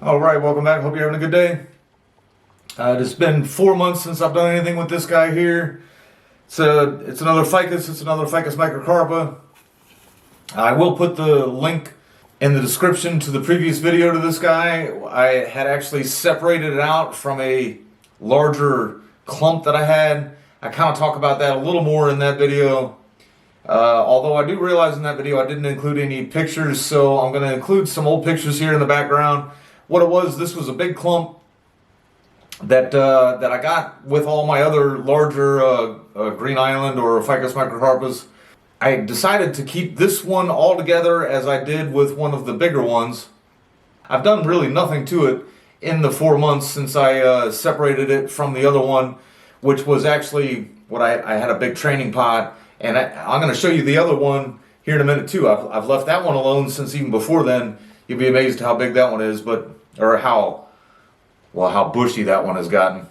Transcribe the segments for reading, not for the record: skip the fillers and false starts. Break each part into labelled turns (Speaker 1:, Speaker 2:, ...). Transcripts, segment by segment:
Speaker 1: All right, welcome back. Hope you're having a good day. It's been 4 months since I've done anything with this guy here. It's another ficus. It's another Ficus Microcarpa. I will put the link in the description to the previous video to this guy. I had actually separated it out from a larger clump that I had. I kind of talk about that a little more in that video. Although I do realize in that video I didn't include any pictures, so I'm going to include some old pictures here in the background. What it was, this was a big clump that I got with all my other larger Green Island or Ficus Microcarpas. I decided to keep this one all together as I did with one of the bigger ones. I've done really nothing to it in the 4 months since I separated it from the other one, which was actually what I had a big training pot, and I'm going to show you the other one here in a minute too. I've left that one alone since even before then. You'll be amazed how big that one is, or how bushy that one has gotten.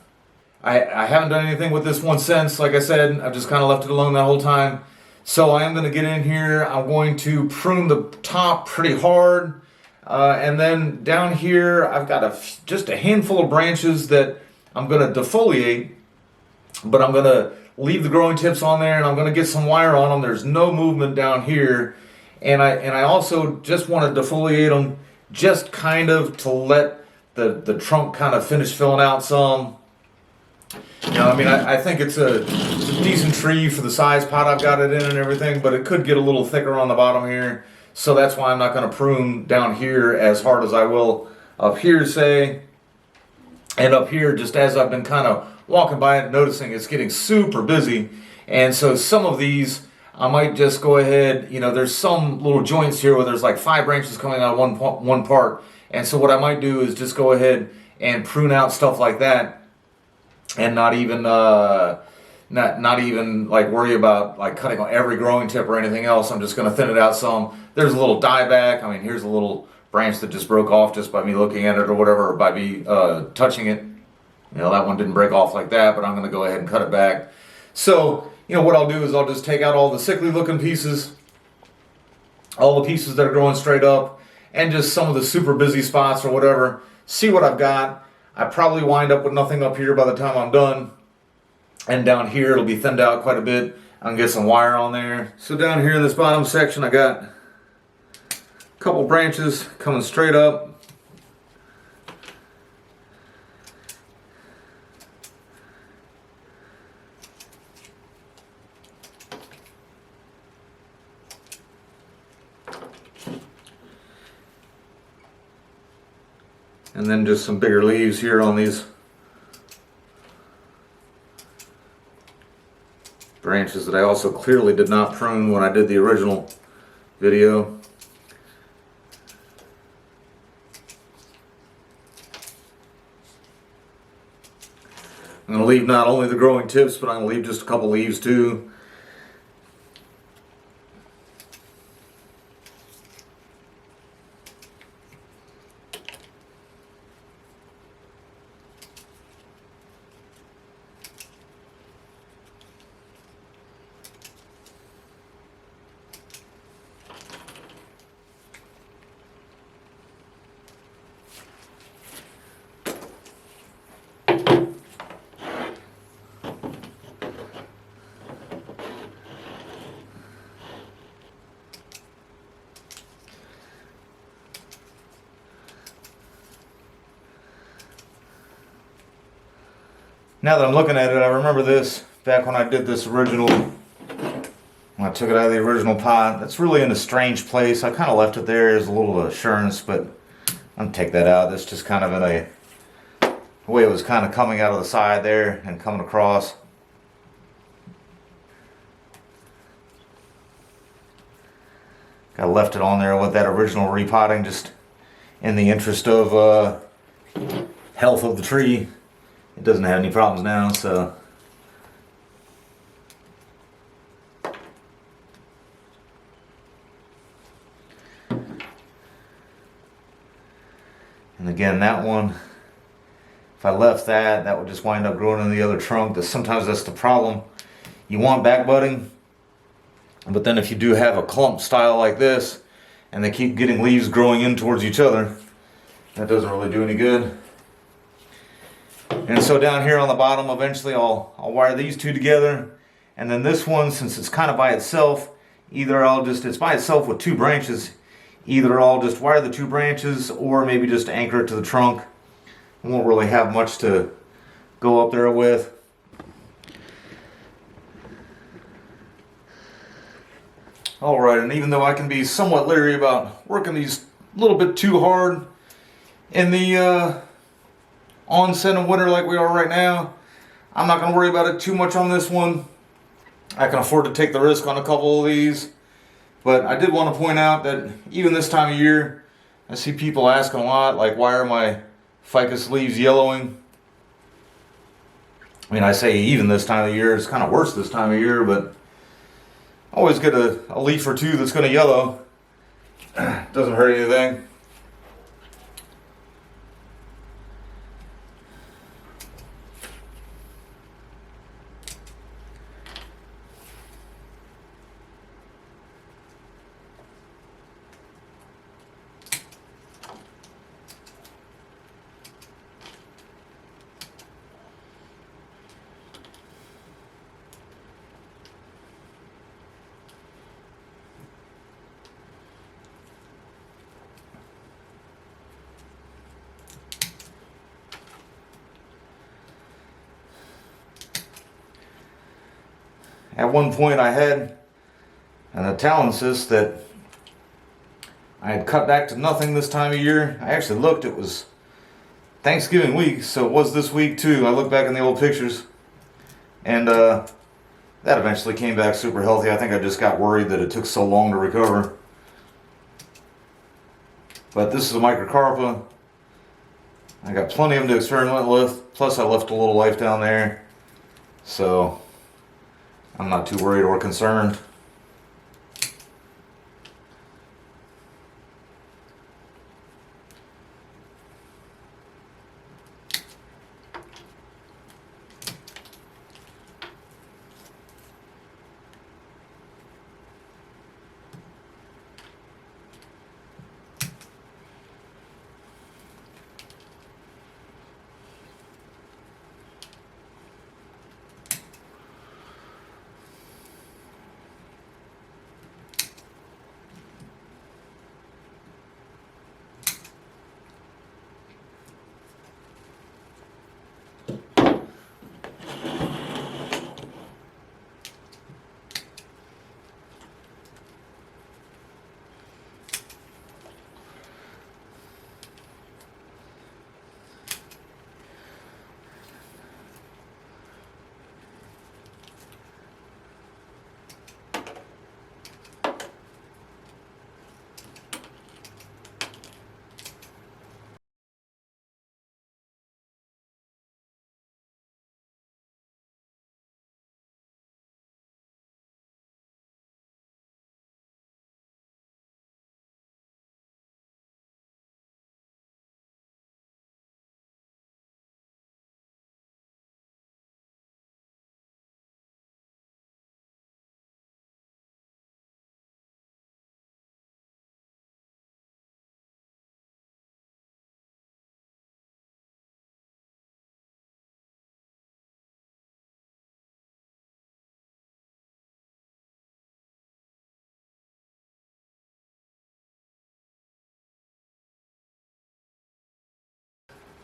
Speaker 1: I haven't done anything with this one since. Like I said, I've just kind of left it alone that whole time. So I am going to get in here. I'm going to prune the top pretty hard. And then down here, I've got just a handful of branches that I'm going to defoliate. But I'm going to leave the growing tips on there, and I'm going to get some wire on them. There's no movement down here. And I also just want to defoliate them just kind of to let the trunk kind of finish filling out some. You know, I mean, I think it's a decent tree for the size pot I've got it in and everything, but it could get a little thicker on the bottom here. So that's why I'm not going to prune down here as hard as I will up here, say. And up here, just as I've been kind of walking by it, noticing it's getting super busy. And so some of these, I might just go ahead, you know, there's some little joints here where there's like 5 branches coming out of one part. And so what I might do is just go ahead and prune out stuff like that, and not even like worry about like cutting on every growing tip or anything else. I'm just going to thin it out some. There's a little dieback. I mean, here's a little branch that just broke off just by me looking at it or whatever, or by me touching it. You know, that one didn't break off like that, but I'm going to go ahead and cut it back. So, you know, what I'll do is I'll just take out all the sickly looking pieces, all the pieces that are growing straight up, and just some of the super busy spots or whatever. See what I've got. I probably wind up with nothing up here by the time I'm done. And down here it'll be thinned out quite a bit. I can get some wire on there. So down here in this bottom section I got a couple branches coming straight up. And then just some bigger leaves here on these branches that I also clearly did not prune when I did the original video. I'm going to leave not only the growing tips, but I'm going to leave just a couple leaves too. Now that I'm looking at it, I remember this back when I did this original, when I took it out of the original pot. It's really in a strange place. I kind of left it there as a little assurance, but I'm going to take that out. That's just kind of in the way it was kind of coming out of the side there and coming across. I left it on there with that original repotting just in the interest of health of the tree. It doesn't have any problems now, so. And again, that one, if I left that, that would just wind up growing in the other trunk. Sometimes that's the problem. You want back budding, but then if you do have a clump style like this, and they keep getting leaves growing in towards each other, That doesn't really do any good. And so down here on the bottom, eventually I'll wire these two together. And then this one, since it's kind of by itself, it's by itself with two branches. Either I'll just wire the two branches or maybe just anchor it to the trunk. I won't really have much to go up there with. Alright, and even though I can be somewhat leery about working these a little bit too hard in the onset of winter like we are right now, I'm not going to worry about it too much on this one. I can afford to take the risk on a couple of these. But I did want to point out that even this time of year, I see people asking a lot, like, why are my ficus leaves yellowing? I mean, I say even this time of year, it's kind of worse this time of year, but I always get a leaf or two that's going to yellow. Doesn't hurt anything. At one point I had an Italian cyst that I had cut back to nothing this time of year. I actually looked, it was Thanksgiving week, so it was this week too. I looked back in the old pictures, and that eventually came back super healthy. I think I just got worried that it took so long to recover. But this is a microcarpa. I got plenty of them to experiment with, plus I left a little life down there, so I'm not too worried or concerned.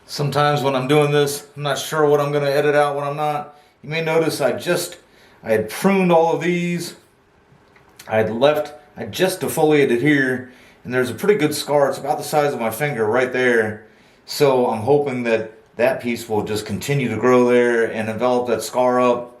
Speaker 1: Sometimes when I'm doing this, I'm not sure what I'm going to edit out, what I'm not. You may notice I had pruned all of these. I just defoliated here, and there's a pretty good scar. It's about the size of my finger right there. So I'm hoping that that piece will just continue to grow there and envelop that scar up.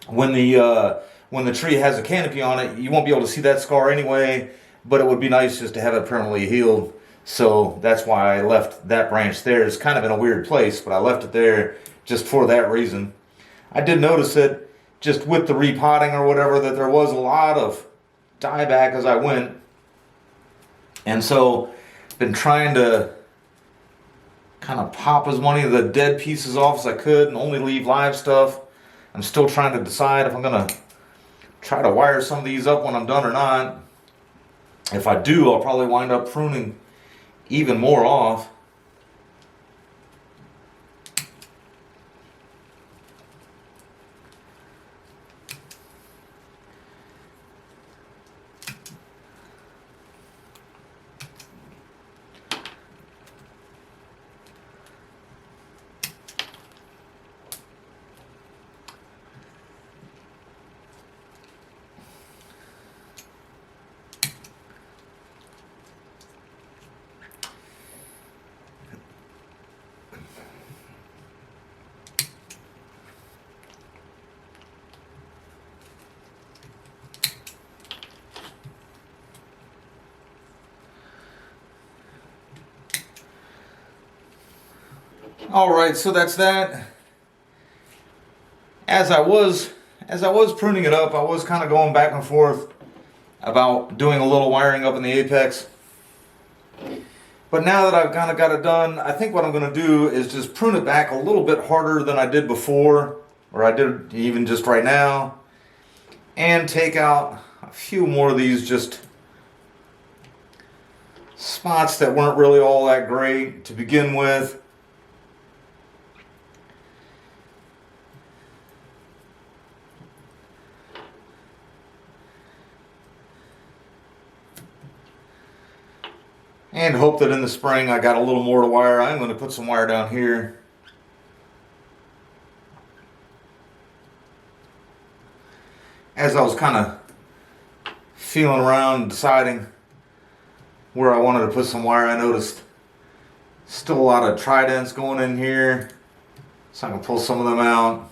Speaker 1: When the tree has a canopy on it, you won't be able to see that scar anyway, but it would be nice just to have it permanently healed. So that's why I left that branch there. It's kind of in a weird place, but I left it there just for that reason. I did notice that just with the repotting or whatever, that there was a lot of dieback as I went. And so been trying to kind of pop as many of the dead pieces off as I could and only leave live stuff. I'm still trying to decide if I'm going to try to wire some of these up when I'm done or not. If I do, I'll probably wind up pruning even more off. All right, so that's that. As I was pruning it up, I was kind of going back and forth about doing a little wiring up in the apex. But now that I've kind of got it done, I think what I'm going to do is just prune it back a little bit harder than I did before, or I did even just right now, and take out a few more of these just spots that weren't really all that great to begin with. And hope that in the spring I got a little more to wire. I'm going to put some wire down here. As I was kind of feeling around, deciding where I wanted to put some wire, I noticed still a lot of tridents going in here. So I can pull some of them out.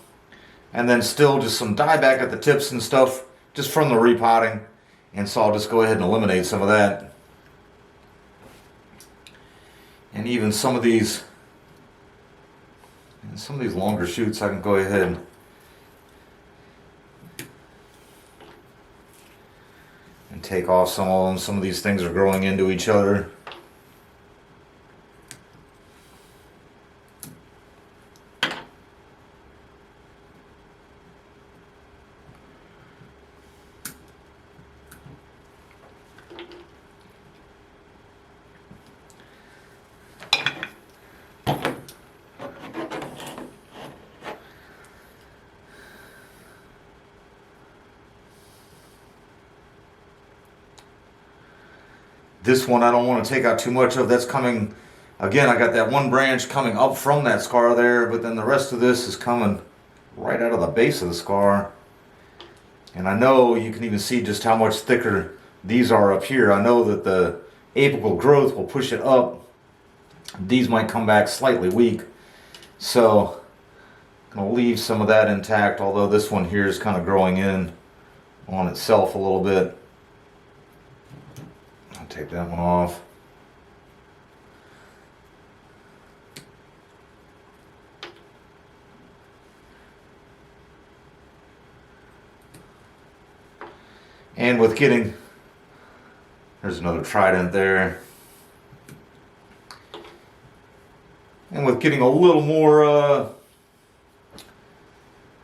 Speaker 1: And then still just some dieback at the tips and stuff just from the repotting. And so I'll just go ahead and eliminate some of that. And even some of these longer shoots, I can go ahead and take off some of them. Some of these things are growing into each other. This one I don't want to take out too much of. That's coming, again, I got that one branch coming up from that scar there, but then the rest of this is coming right out of the base of the scar. And I know you can even see just how much thicker these are up here. I know that the apical growth will push it up. These might come back slightly weak. So I'm going to leave some of that intact, although this one here is kind of growing in on itself a little bit. Take that one off. And with getting, there's another trident there. And with getting a little more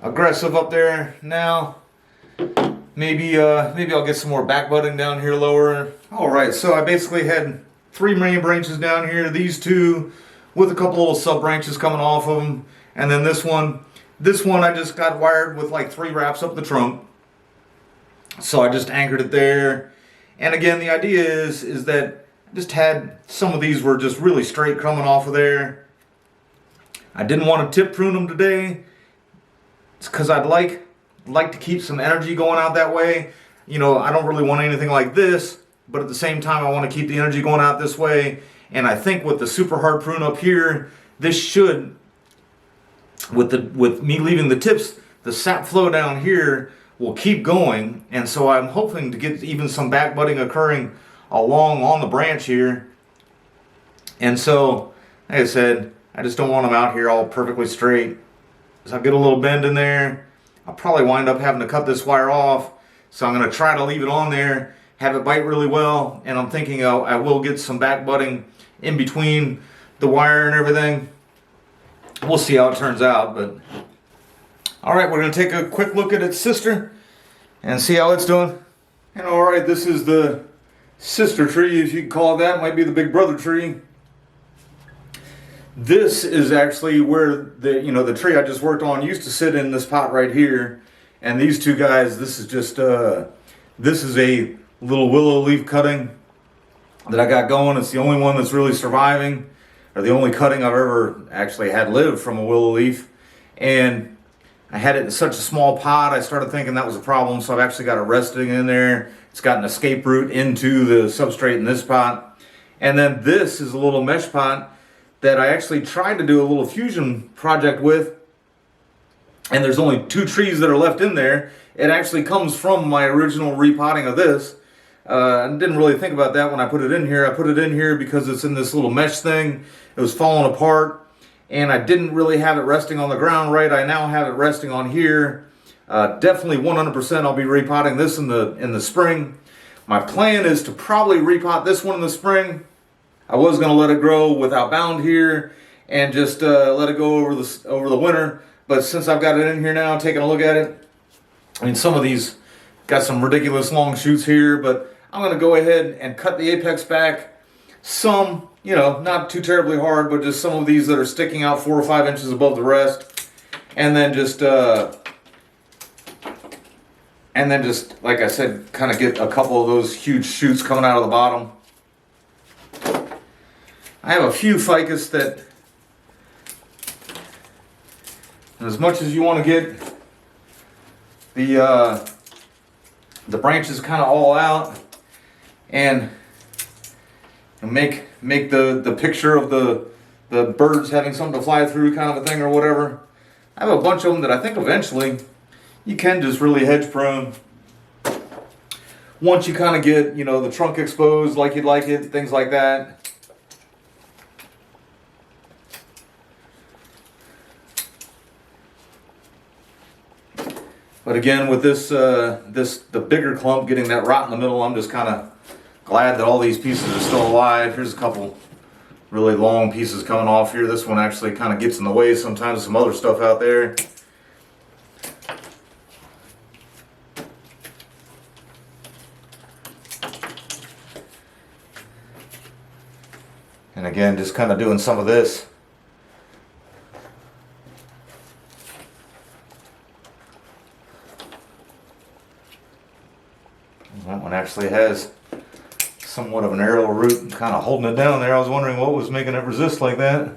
Speaker 1: aggressive up there now, maybe I'll get some more back budding down here lower. All right, so I basically had 3 main branches down here, these 2 with a couple little sub branches coming off of them, and then this one I just got wired with like 3 wraps up the trunk. So I just anchored it there. And again, the idea is that I just had some of these were just really straight coming off of there. I didn't want to tip prune them today. It's because I'd like to keep some energy going out that way. You know, I don't really want anything like this, but at the same time I want to keep the energy going out this way. And I think with the super hard prune up here, this should, with me leaving the tips, the sap flow down here will keep going. And so I'm hoping to get even some back budding occurring along on the branch here. And so, like I said, I just don't want them out here all perfectly straight. So I'll get a little bend in there. I'll probably wind up having to cut this wire off. So I'm going to try to leave it on there, have it bite really well, and I'm thinking I will get some back budding in between the wire and everything. We'll see how it turns out. But all right, we're going to take a quick look at its sister and see how it's doing. And all right, this is the sister tree, if you can call it that. Might be the big brother tree. This is actually where the tree I just worked on used to sit in this pot right here. And these 2 guys, this is just this is a little willow leaf cutting that I got going. It's the only one that's really surviving, or the only cutting I've ever actually had live from a willow leaf. And I had it in such a small pot, I started thinking that was a problem, so I've actually got it resting in there. It's got an escape route into the substrate in this pot. And then this is a little mesh pot that I actually tried to do a little fusion project with. And there's only 2 trees that are left in there. It actually comes from my original repotting of this. I didn't really think about that when I put it in here. I put it in here because it's in this little mesh thing. It was falling apart. and I didn't really have it resting on the ground right. I now have it resting on here. Definitely 100% I'll be repotting this in the spring. My plan is to probably repot this one in the spring. I was going to let it grow without bound here and just let it go over the winter. But since I've got it in here now, taking a look at it, I mean, some of these got some ridiculous long shoots here, but I'm going to go ahead and cut the apex back. Some, you know, not too terribly hard, but just some of these that are sticking out 4 or 5 inches above the rest. And then just, like I said, kind of get a couple of those huge shoots coming out of the bottom. I have a few ficus that, as much as you want to get the branches kind of all out and make the picture of the birds having something to fly through kind of a thing or whatever. I have a bunch of them that I think eventually you can just really hedge prune. Once you kind of get, you know, the trunk exposed like you'd like it, things like that. But again, with the bigger clump getting that rot in the middle, I'm just kind of glad that all these pieces are still alive. Here's a couple really long pieces coming off here. This one actually kind of gets in the way sometimes of some other stuff out there. And again, just kind of doing some of this. That one actually has somewhat of an aerial root kind of holding it down there. I was wondering what was making it resist like that.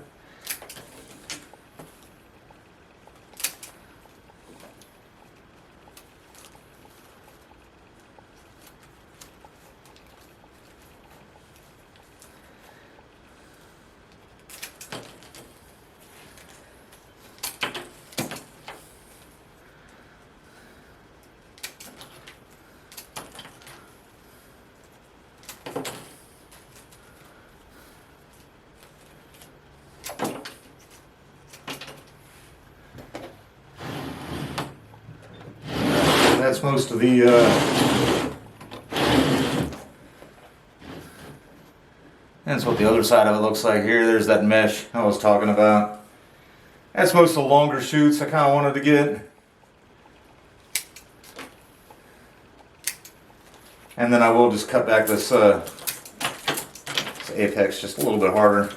Speaker 1: That's most of the that's what the other side of it looks like here. There's that mesh I was talking about. That's most of the longer shoots I kind of wanted to get. And then I will just cut back this apex just a little bit harder.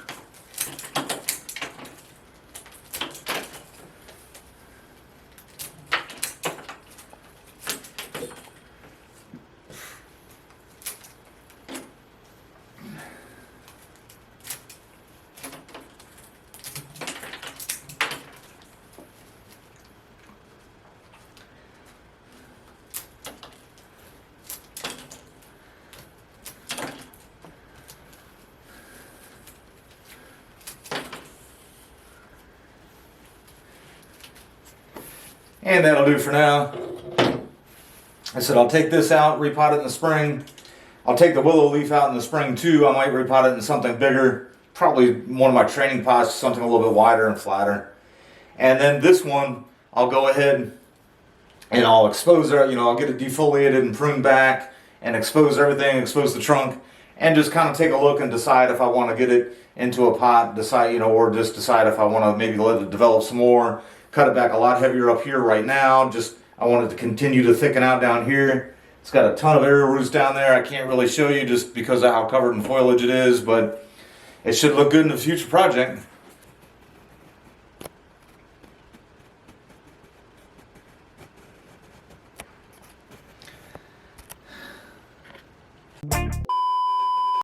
Speaker 1: And that'll do for now. I said I'll take this out, repot it in the spring. I'll take the willow leaf out in the spring too. I might repot it in something bigger. Probably one of my training pots, something a little bit wider and flatter. And then this one, I'll go ahead and I'll expose it, you know, I'll get it defoliated and pruned back and expose everything, expose the trunk, and just kind of take a look and decide if I want to get it into a pot, decide, you know, or just decide if I want to maybe let it develop some more. Cut it back a lot heavier up here right now. Just I want it to continue to thicken out down here. It's got a ton of aerial roots down there. I can't really show you just because of how covered in foliage it is, but it should look good in the future project.